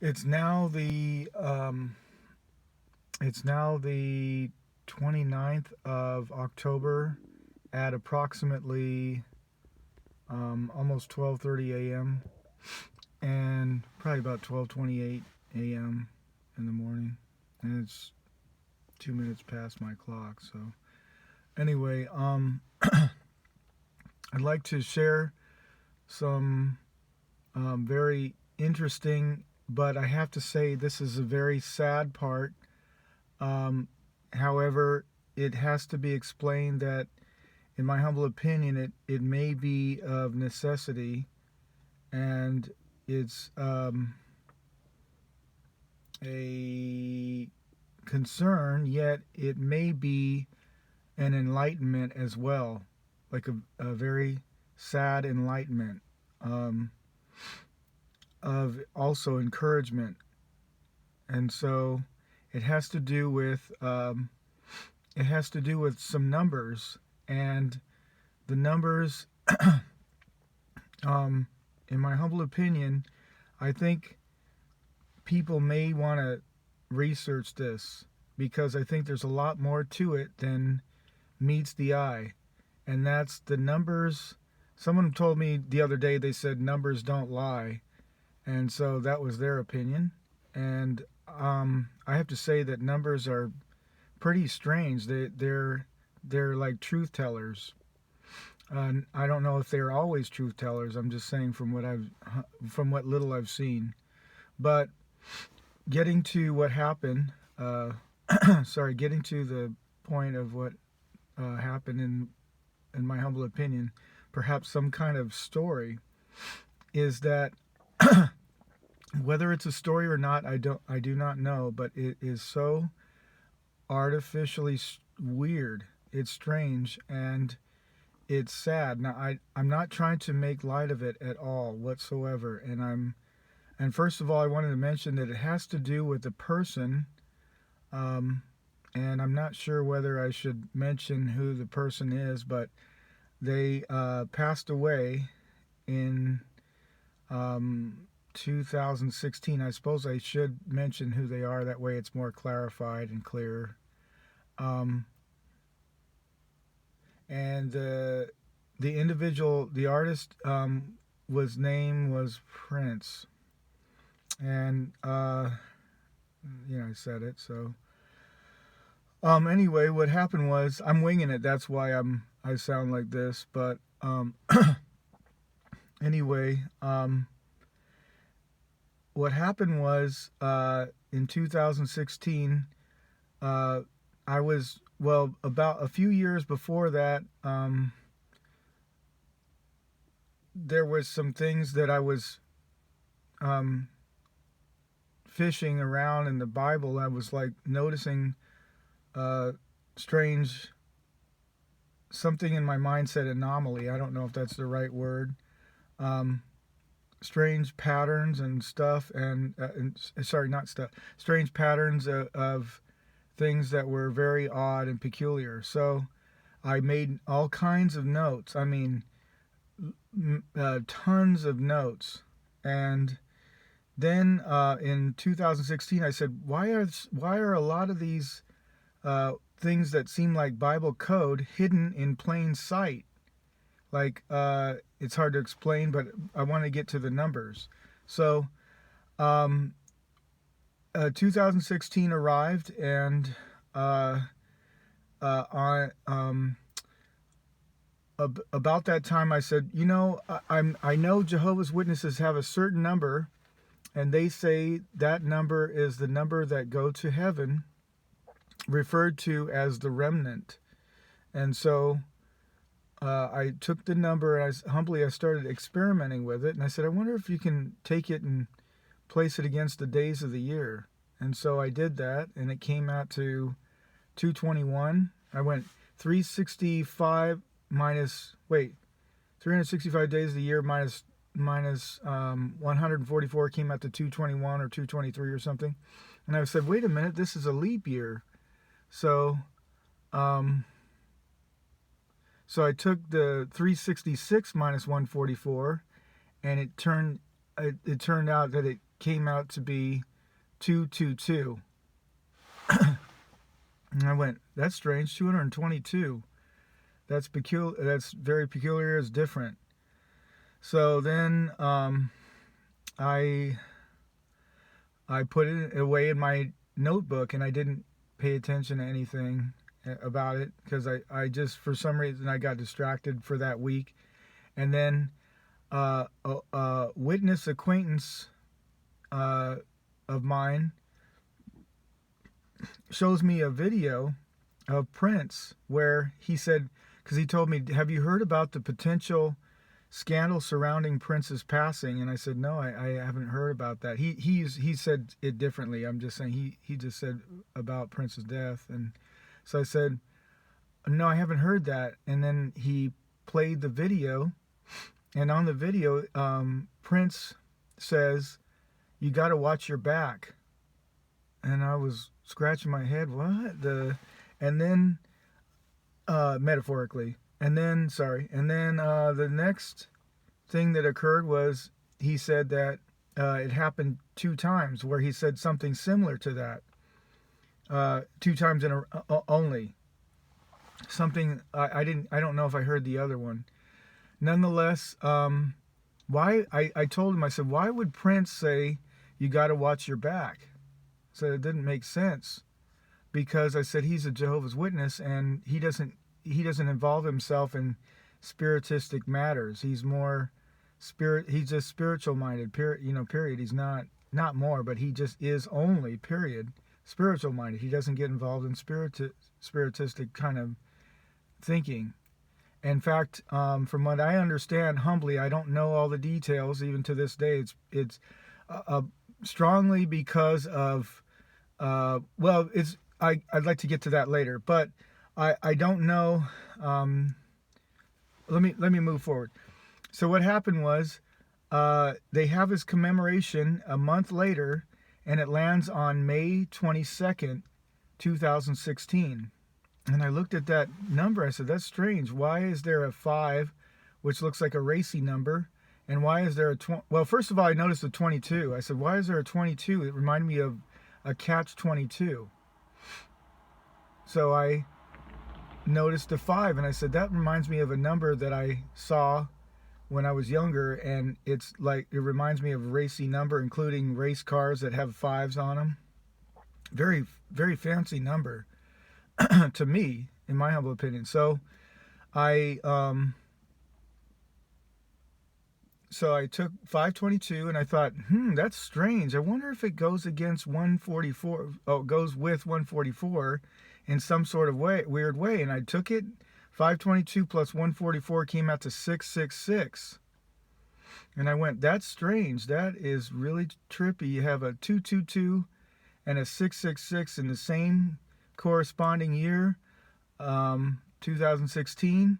It's now the um, it's now the 29th of October at approximately almost 12:30 a.m. and probably about 12:28 a.m. in the morning, and it's 2 minutes past my clock. So anyway, I'd like to share some very interesting, but I have to say this is a very sad part. Um, However, it has to be explained that, in my humble opinion, it may be of necessity, and it's a concern, yet it may be an enlightenment as well, like a very sad enlightenment um, of also encouragement. And so it has to do with some numbers, and the numbers, in my humble opinion, I think people may want to research this, because I think there's a lot more to it than meets the eye, and that's the numbers. Someone told me the other day, they said numbers don't lie, and so that was their opinion. And I have to say that numbers are pretty strange. They're like truth tellers. I don't know if they're always truth tellers. I'm just saying from what little I've seen. But getting to what happened, getting to the point of what happened in my humble opinion, perhaps some kind of story, is that whether it's a story or not, I do not know, but it is so artificially weird. It's strange, and it's sad. Now, I'm not trying to make light of it at all whatsoever, and first of all, I wanted to mention that it has to do with the person, and I'm not sure whether I should mention who the person is, but they passed away in 2016. I suppose I should mention who they are. That way it's more clarified and clear. Um, and the individual, the artist, name was Prince. And, I said it. So, anyway, what happened was, I'm winging it. That's why I sound like this. But, anyway, what happened was, in 2016, I was, well, about a few years before that, there was some things that I was fishing around in the Bible. I was like noticing strange, something in my mind said anomaly. I don't know if that's the right word. Strange patterns and stuff, and sorry, not stuff. Strange patterns of things that were very odd and peculiar. So I made all kinds of notes. I mean, tons of notes. And then in 2016, I said, why are a lot of these things that seem like Bible code hidden in plain sight? Like, it's hard to explain, but I want to get to the numbers. So 2016 arrived, and about that time I said, I know Jehovah's Witnesses have a certain number, and they say that number is the number that go to heaven, referred to as the remnant. And so I took the number, and I started experimenting with it, and I said, I wonder if you can take it and place it against the days of the year. And so I did that, and it came out to 221. I went 365 365 days of the year minus 144 came out to 221 or 223 or something. And I said, wait a minute, this is a leap year. So so I took the 366 minus 144, and it turned out that it came out to be 222. And I went, that's strange, 222. That's peculiar. That's very peculiar. It's different. So then I put it away in my notebook, and I didn't pay attention to anything about it because I just, for some reason, I got distracted for that week. And then a witness acquaintance of mine shows me a video of Prince where he said, because he told me, have you heard about the potential scandal surrounding Prince's passing? And I said, no, I haven't heard about that. He said it differently. I'm just saying he just said about Prince's death. And so I said, no, I haven't heard that. And then he played the video, and on the video, Prince says, you got to watch your back. And I was scratching my head. What? And then metaphorically. And then the next thing that occurred was he said that it happened 2 times, where he said something similar to that. 2 times in only. Something I don't know if I heard the other one. Nonetheless, why I told him, I said, why would Prince say you got to watch your back? So it didn't make sense, because I said he's a Jehovah's Witness, and he doesn't involve himself in spiritistic matters. He's more he's just spiritual minded, period. He's not more, but he just is only, period, spiritual minded. He doesn't get involved in spiritistic kind of thinking. In fact, from what I understand, humbly, I don't know all the details even to this day. It's strongly because of I'd like to get to that later, but I don't know. Let me move forward. So what happened was they have his commemoration a month later, and it lands on May 22nd, 2016. And I looked at that number. I said, that's strange. Why is there a 5, which looks like a racy number? And why is there a well, first of all, I noticed a 22. I said, why is there a 22? It reminded me of a catch-22. So I noticed a 5, and I said, that reminds me of a number that I saw when I was younger, and it's like, it reminds me of a racy number, including race cars that have 5s on them. Very, very fancy number to me, in my humble opinion. So I took 522, and I thought, that's strange. I wonder if it goes against 144. Oh, it goes with 144 in some sort of weird way. And I took it. 522 plus 144 came out to 666. And I went, that's strange. That is really trippy. You have a 222 and a 666 in the same corresponding year, 2016.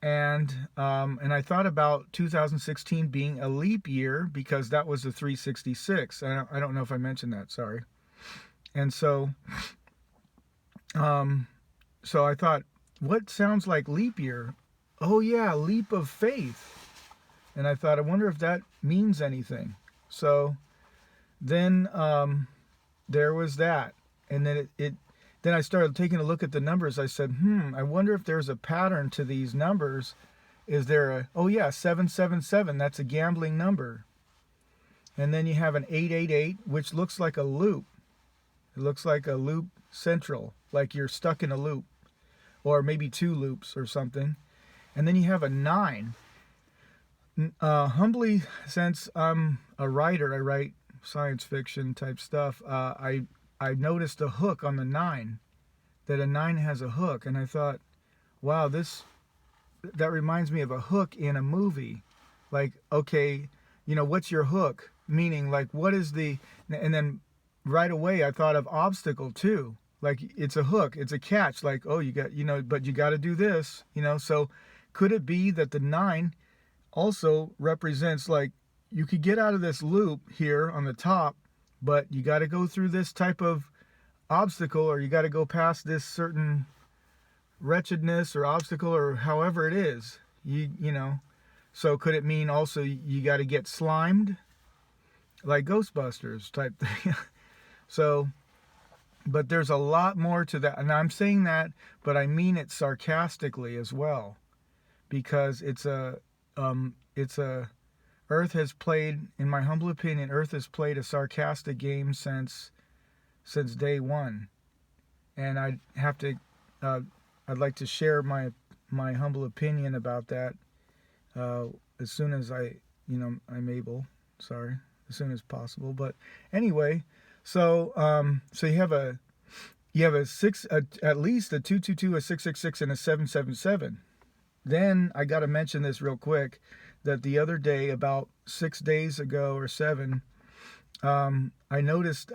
And I thought about 2016 being a leap year, because that was the 366. I don't know if I mentioned that. Sorry. And so I thought, what sounds like leap year? Oh yeah, leap of faith. And I thought, I wonder if that means anything. So then there was that, and then then I started taking a look at the numbers. I said, I wonder if there's a pattern to these numbers. Is there 777, that's a gambling number. And then you have an 888, which looks like a loop. It looks like a loop central, like you're stuck in a loop, or maybe 2 loops or something. And then you have a 9. Humbly, since I'm a writer, I write science fiction type stuff, I noticed a hook on the 9, that a 9 has a hook. And I thought, wow, that reminds me of a hook in a movie. Like, okay, what's your hook? Meaning, like, what is and then right away I thought of obstacle too. Like, it's a hook, it's a catch, like, oh, you got, but you got to do this, so could it be that the 9 also represents, like, you could get out of this loop here on the top, but you got to go through this type of obstacle, or you got to go past this certain wretchedness or obstacle, or however it is, so could it mean also you got to get slimed, like Ghostbusters type thing. So, but there's a lot more to that, and I'm saying that, but I mean it sarcastically as well, because Earth has played, in my humble opinion, Earth has played a sarcastic game since day one, and I'd like to share my humble opinion about that as soon as I'm able. Sorry, as soon as possible. But anyway, so you have at least a 222, a 666, and a 777. Then I got to mention this real quick, that the other day, about 6 days ago or 7, I noticed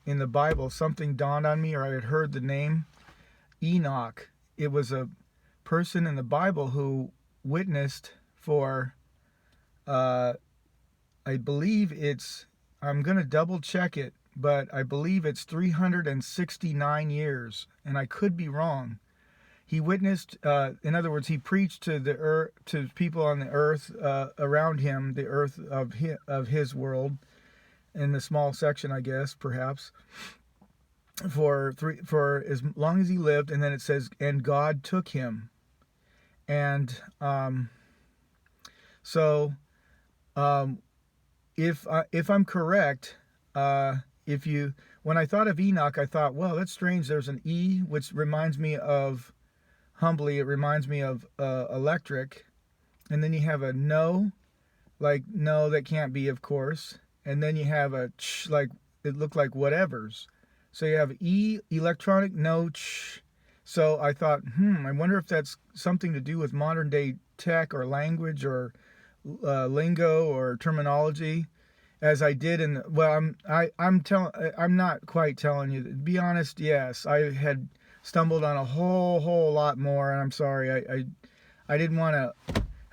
in the Bible something dawned on me, or I had heard the name Enoch. It was a person in the Bible who witnessed for, I believe I'm going to double check it, but I believe it's 369 years, and I could be wrong. He witnessed, in other words, he preached to people on the earth around him, the earth of his world, in the small section, I guess, perhaps, for as long as he lived. And then it says, and God took him. And if I'm correct, when I thought of Enoch, I thought, well, that's strange. There's an E, which reminds me of humbly. It reminds me of electric. And then you have a no, like no, that can't be, of course. And then you have a ch, like it looked like whatever's. So you have E, electronic, no, ch. So I thought, I wonder if that's something to do with modern day tech or language or lingo or terminology. As I did I'm not quite telling you. To be honest, yes, I had stumbled on a whole lot more, and I'm sorry. I didn't want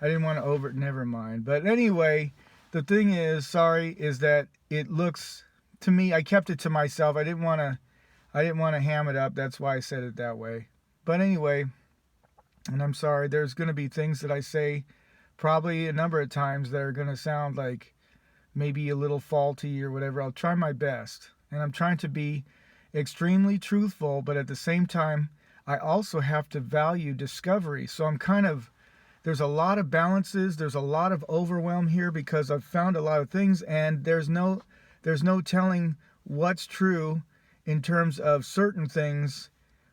to never mind. But anyway, the thing is, is that it looks to me, I kept it to myself. I didn't want to ham it up. That's why I said it that way. But anyway, and I'm sorry, there's going to be things that I say probably a number of times that are going to sound like maybe a little faulty or whatever. I'll try my best. And I'm trying to be extremely truthful, but at the same time, I also have to value discovery. So there's a lot of balances. There's a lot of overwhelm here because I've found a lot of things, and there's no telling what's true in terms of certain things,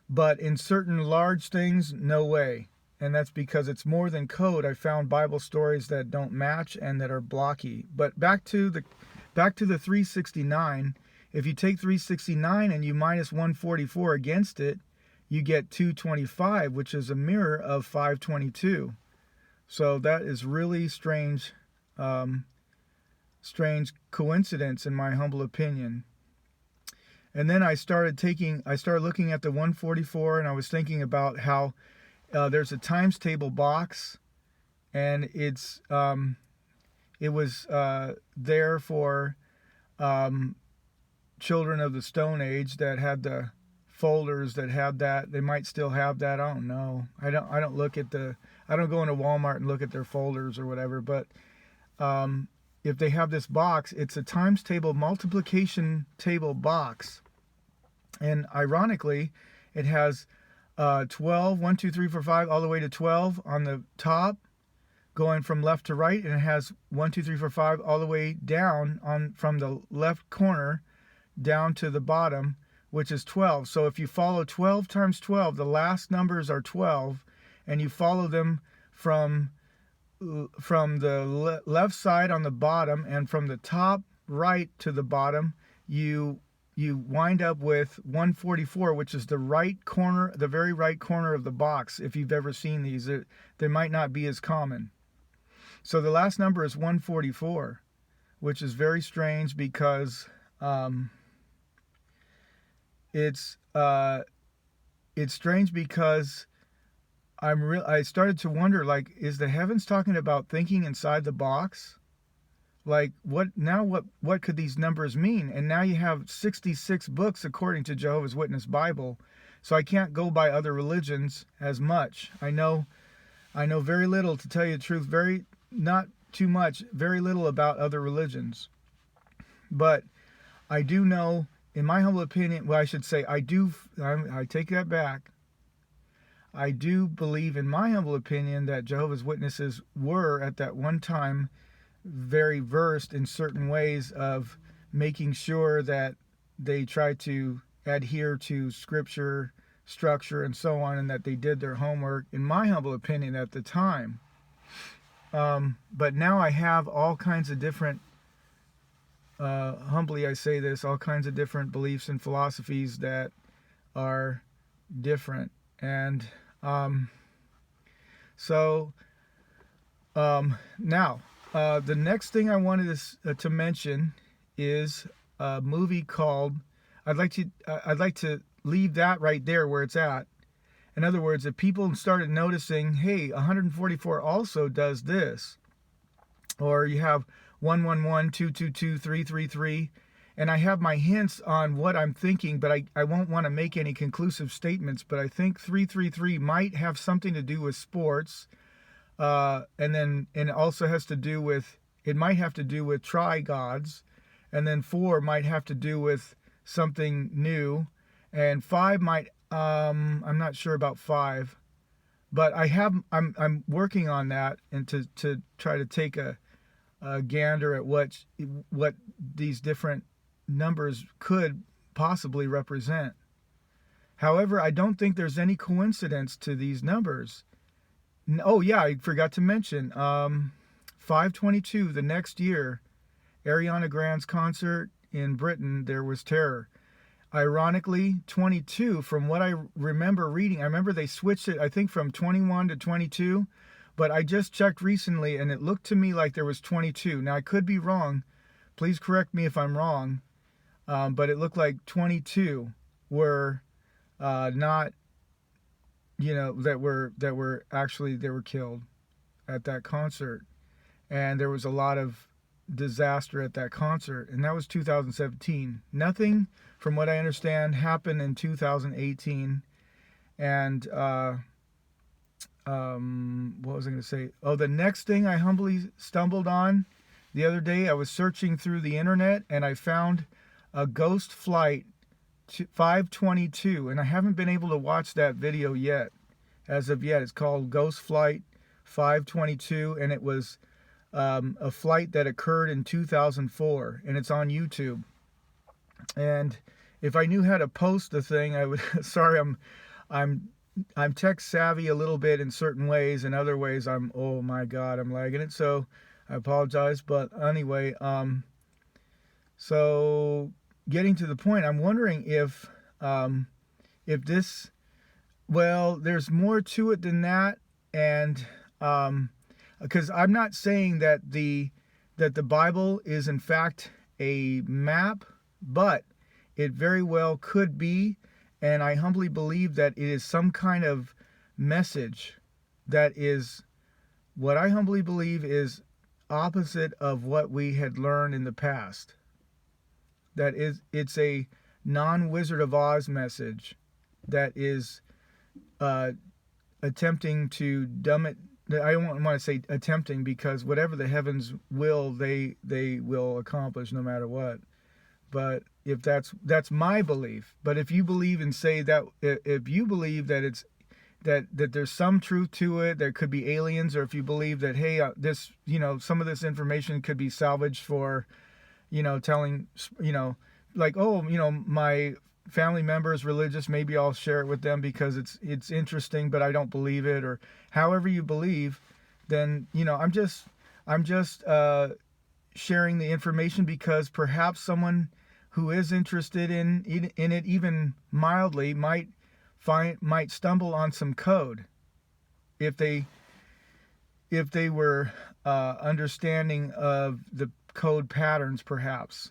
but in certain large things, no way. And that's because it's more than code. I found Bible stories that don't match and that are blocky. But back to the 369, if you take 369 and you minus 144 against it, you get 225, which is a mirror of 522. So that is really strange coincidence in my humble opinion. And then I started looking at the 144, and I was thinking about how there's a times table box, and it was there for children of the Stone Age that had the folders that had that. They might still have that. I don't know. I don't go into Walmart and look at their folders or whatever. But if they have this box, it's a times table, multiplication table box, and ironically, it has 12, 1, 2, 3, 4, 5, all the way to 12 on the top, going from left to right, and it has 1, 2, 3, 4, 5 all the way down from the left corner down to the bottom, which is 12. So if you follow 12 times 12, the last numbers are 12, and you follow them from the left side on the bottom, and from the top right to the bottom, you wind up with 144, which is the right corner, the very right corner of the box. If you've ever seen these, they might not be as common. So the last number is 144, which is very strange because it's strange because I started to wonder, like, is the heavens talking about thinking inside the box? Like, what could these numbers mean? And now you have 66 books according to Jehovah's Witness Bible. So I can't go by other religions as much. I know very little, to tell you the truth, not too much, very little about other religions. But I do know, in my humble opinion, well, I should say, I take that back. I do believe, in my humble opinion, that Jehovah's Witnesses were, at that one time, very versed in certain ways of making sure that they tried to adhere to scripture, structure, and so on, and that they did their homework, in my humble opinion, at the time. But now I have all kinds of different, humbly I say this, all kinds of different beliefs and philosophies that are different. And now, the next thing I wanted to mention is a movie called, I'd like to leave that right there where it's at. In other words, if people started noticing, hey, 144 also does this, or you have 111, 222, 333, and I have my hints on what I'm thinking, but I won't want to make any conclusive statements, but I think 333 might have something to do with sports, and it also has to do with, it might have to do with tri-gods, and then 4 might have to do with something new, and 5 might, I'm not sure about 5, but I'm working on that, and to try to take a gander at what these different numbers could possibly represent. However, I don't think there's any coincidence to these numbers. Oh yeah, I forgot to mention 522, the next year, Ariana Grande's concert in Britain, there was terror. Ironically, 22, from what I remember reading, I remember they switched it, I think, from 21 to 22, but I just checked recently and it looked to me like there was 22. Now, I could be wrong. Please correct me if I'm wrong. But it looked like 22 were not, that were actually, they were killed at that concert. And there was a lot of disaster at that concert, and that was 2017. Nothing, from what I understand, happened in 2018. And what was I going to say? Oh, the next thing I humbly stumbled on the other day, I was searching through the internet and I found a ghost flight 522, and I haven't been able to watch that video yet. As of yet, it's called Ghost Flight 522, and it was a flight that occurred in 2004, and it's on YouTube. And if I knew how to post the thing, I would. Sorry, I'm tech savvy a little bit in certain ways. In other ways, oh my God, I'm lagging it. So I apologize. But anyway, so getting to the point, I'm wondering if this, well, there's more to it than that, and because I'm not saying that the Bible is in fact a map, but it very well could be, and I humbly believe that it is some kind of message that is, what I humbly believe is opposite of what we had learned in the past. That is, it's a non-Wizard of Oz message that is attempting to dumb it. I don't want to say attempting, because whatever the heavens will, they will accomplish no matter what. But if that's my belief. But if you believe and say that, if you believe that it's that there's some truth to it, there could be aliens, or if you believe that, hey, this, some of this information could be salvaged for, telling, like, oh, my family member is religious, maybe I'll share it with them because it's interesting, but I don't believe it, or however you believe, then, I'm just sharing the information because perhaps someone who is interested in it, even mildly, might stumble on some code if they were understanding of the code patterns, perhaps,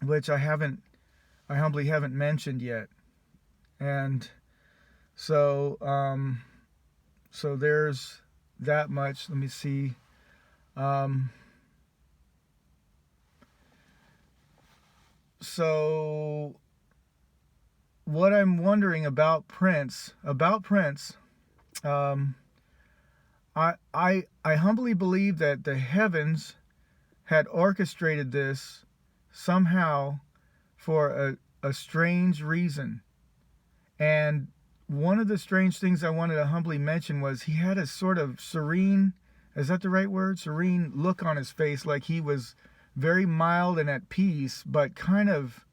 which I humbly haven't mentioned yet. And so there's that much. Let me see. So what I'm wondering about Prince, I humbly believe that the heavens had orchestrated this somehow for a strange reason. And one of the strange things I wanted to humbly mention was he had a sort of serene, is that the right word? Serene look on his face, like he was very mild and at peace, but kind of,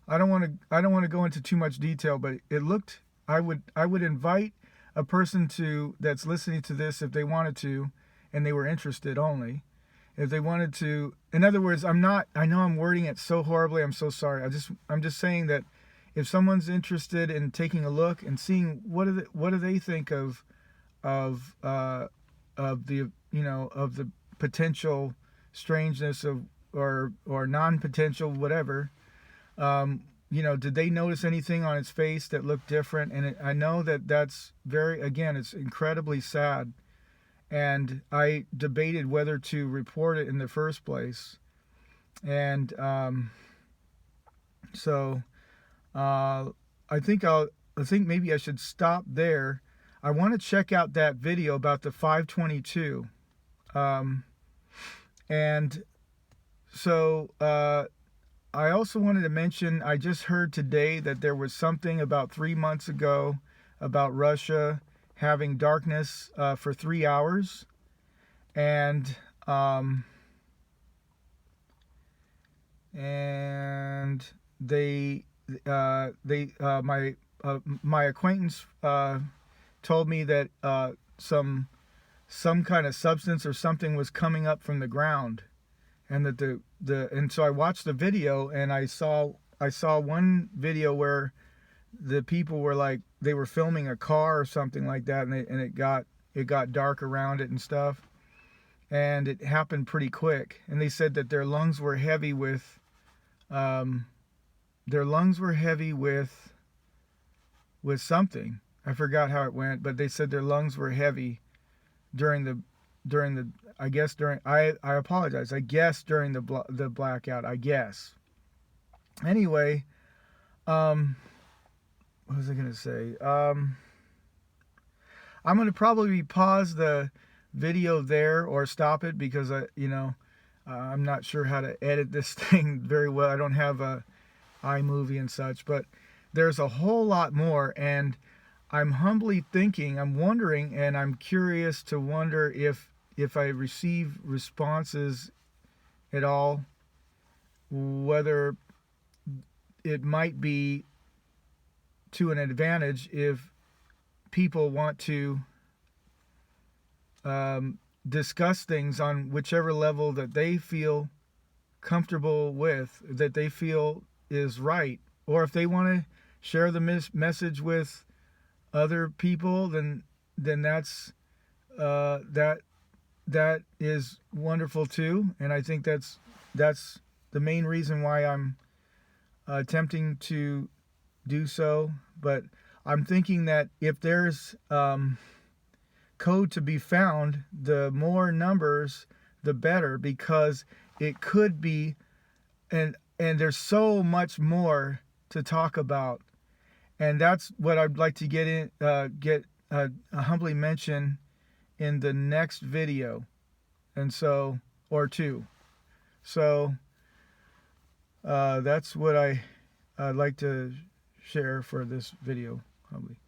I don't want to go into too much detail, but it looked, I would invite a person to that's listening to this, if they wanted to, and they were interested only, if they wanted to, in other words, I know I'm wording it so horribly, I'm so sorry. I'm just saying that if someone's interested in taking a look and seeing what do they think of the of the potential strangeness of or non-potential whatever, did they notice anything on its face that looked different? And I know that's it's incredibly sad. And I debated whether to report it in the first place. And so I think maybe I should stop there. I want to check out that video about the 522. And so I also wanted to mention, I just heard today that there was something about 3 months ago about Russia having darkness for 3 hours. And my acquaintance told me that some kind of substance or something was coming up from the ground, and that and so I watched the video, and I saw one video where the people were like, they were filming a car or something like that, and it got dark around it and stuff, and it happened pretty quick. And they said that their lungs were heavy with something. I forgot how it went, but they said their lungs were heavy during the I guess during I apologize. I guess during the blackout. I guess. Anyway, what was I gonna say? I'm gonna probably pause the video there or stop it, because I'm not sure how to edit this thing very well. I don't have a iMovie and such, but there's a whole lot more, and I'm humbly thinking, I'm wondering, and I'm curious to wonder if I receive responses at all, whether it might be to an advantage if people want to discuss things on whichever level that they feel comfortable with, that they feel is right, or if they want to share the message with other people, then that's that is wonderful too. And I think that's the main reason why I'm attempting to do so. But I'm thinking that if there's code to be found, the more numbers the better, because it could be, and there's so much more to talk about, and that's what I'd like to get humbly mention in the next video, and so, or two. So that's what I'd like to share for this video, humbly.